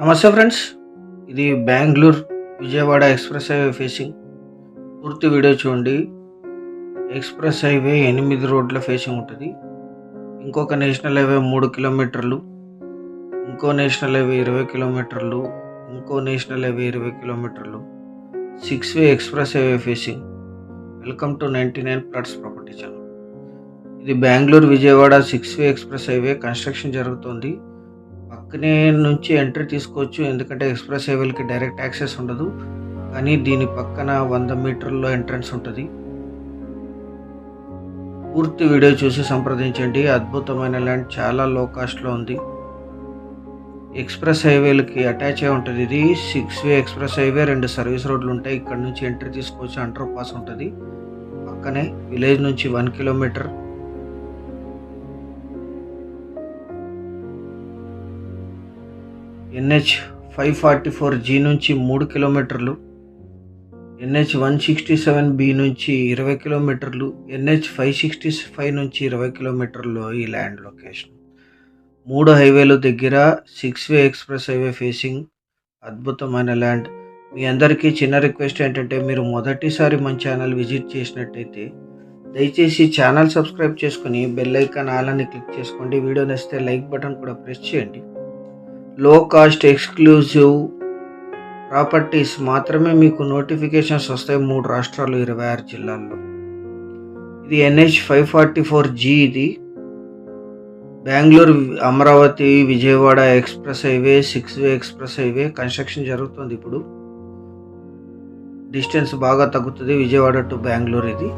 నమస్తే ఫ్రెండ్స్, ఇది Bengaluru Vijayawada express highway facing. పూర్తి వీడియో చూడండి. ఎక్స్ప్రెస్ హైవే 8 రోడ్ల ఫేసింగ్ ఉంటుంది. ఇంకొక నేషనల్ హైవే 3 కిలోమీటర్లు, ఇంకో నేషనల్ హైవే 20 కిలోమీటర్లు, ఇంకో నేషనల్ హైవే 20 కిలోమీటర్లు. 6 way express highway facing. Welcome to 99 plots property channel. ఇది Bengaluru Vijayawada 6 way express highway construction జరుగుతుంది. పక్కనే నుంచి ఎంట్రీ తీసుకోవచ్చు, ఎందుకంటే ఎక్స్ప్రెస్ హైవేకి డైరెక్ట్ యాక్సెస్ ఉండదు. కానీ దీని పక్కన 100 మీటర్లో ఎంట్రన్స్ ఉంటుంది. పూర్తి వీడియో చూసి సంప్రదించండి. అద్భుతమైన ల్యాండ్, చాలా లో కాస్ట్లో ఉంది. ఎక్స్ప్రెస్ హైవేలకి అటాచ్ అయి ఉంటుంది. ఇది 6 వే ఎక్స్ప్రెస్ హైవే, 2 సర్వీస్ రోడ్లు ఉంటాయి. ఇక్కడ నుంచి ఎంట్రీ తీసుకోవచ్చు, అండర్ పాస్ ఉంటుంది. పక్కనే విలేజ్ నుంచి 1 కిలోమీటర్. NH 544G నుంచి 3 కిలోమీటర్లు, NH 167B నుంచి 20 కిలోమీటర్లు, NH 565 నుంచి 20 కిలోమీటర్లు ఈ ల్యాండ్ లొకేషన్. 3 హైవేలు దగ్గర 6 వే ఎక్స్ప్రెస్ హైవే ఫేసింగ్. అద్భుతమైన ల్యాండ్. మీ అందరికీ చిన్న రిక్వెస్ట్ ఏంటంటే, మీరు మొదటిసారి మన ఛానల్ విజిట్ చేసినట్టయితే దయచేసి ఛానల్ సబ్స్క్రైబ్ చేసుకుని బెల్ ఐకాన్ ఆల్ అని క్లిక్ చేసుకోండి. వీడియో నచ్చితే లైక్ బటన్ కూడా ప్రెస్ చేయండి. లో కాస్ట్ ఎక్స్క్లూజివ్ ప్రాపర్టీస్ మాత్రమే మీకు నోటిఫికేషన్స్ వస్తాయి 3 రాష్ట్రాలు, 26 జిల్లాల్లో. ఇది NH 544G. ఇది Bengaluru Amaravati Vijayawada express highway 6 way express highway construction జరుగుతుంది. ఇప్పుడు డిస్టెన్స్ బాగా తగ్గుతుంది విజయవాడ టు బెంగళూరు. ఇది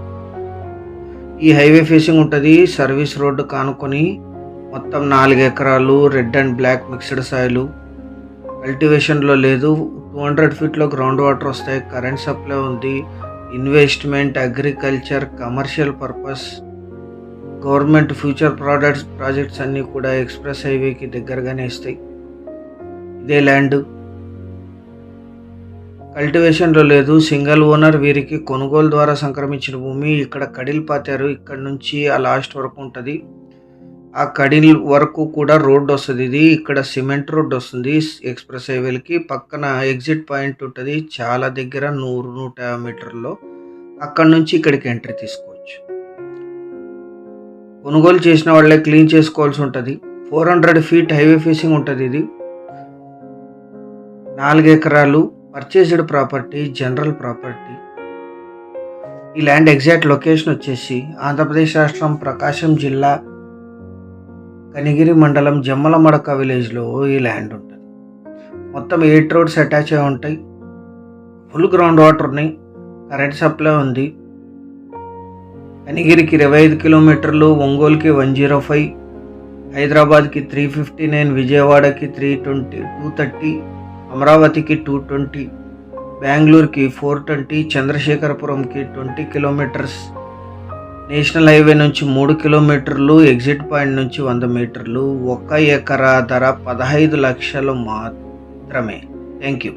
ఈ హైవే ఫేసింగ్ ఉంటుంది. సర్వీస్ రోడ్డు కానుకొని మొత్తం 4 ఎకరాలు, red and black mixed soil. కల్టివేషన్లో లేదు. 200 ఫీట్లో గ్రౌండ్ వాటర్ వస్తాయి. కరెంట్ సప్లై ఉంది. Investment, agriculture, commercial purpose, government future projects అన్నీ కూడా ఎక్స్ప్రెస్ హైవేకి దగ్గరగానే ఇస్తాయి. ఇదే ల్యాండ్ కల్టివేషన్లో లేదు. Single owner. వీరికి కొనుగోలు ద్వారా సంక్రమించిన భూమి. ఇక్కడ కడిలు పాతారు. ఇక్కడ నుంచి ఆ లాస్ట్ వరకు ఉంటుంది. ఆ కడిల్ వరకు కూడా రోడ్డు వస్తుంది. ఇది ఇక్కడ సిమెంట్ రోడ్డు వస్తుంది. ఎక్స్ప్రెస్ హైవేలకి పక్కన ఎగ్జిట్ పాయింట్ ఉంటుంది. చాలా దగ్గర 100-150 మీటర్లో. అక్కడ నుంచి ఇక్కడికి ఎంట్రీ తీసుకోవచ్చు. కొనుగోలు చేసిన వాళ్ళే క్లీన్ చేసుకోవాల్సి ఉంటుంది. 400 ఫీట్ హైవే ఫేసింగ్ ఉంటుంది. ఇది 4 ఎకరాలు పర్చేస్డ్ ప్రాపర్టీ, జనరల్ ప్రాపర్టీ. ఈ ల్యాండ్ ఎగ్జాక్ట్ లొకేషన్ వచ్చేసి ఆంధ్రప్రదేశ్ రాష్ట్రం ప్రకాశం జిల్లా కనిగిరి మండలం జమ్మలమడక విలేజ్లో ఈ ల్యాండ్ ఉంటుంది. మొత్తం 8 రోడ్స్ అటాచ్ అయి ఉంటాయి. ఫుల్ గ్రౌండ్ వాటర్ ఉన్నాయి. కరెంట్ సప్లై ఉంది. కనిగిరికి 25 కిలోమీటర్లు, ఒంగోలుకి 105, హైదరాబాద్కి 359, విజయవాడకి 230, అమరావతికి 220, బెంగళూరుకి 420, చంద్రశేఖరపురంకి 20 కిలోమీటర్స్. నేషనల్ హైవే నుంచి 3 కిలోమీటర్లు, ఎగ్జిట్ పాయింట్ నుంచి 100 మీటర్లు. 1 ఎకరా ధర 15 లక్షలు మాత్రమే. Thank you.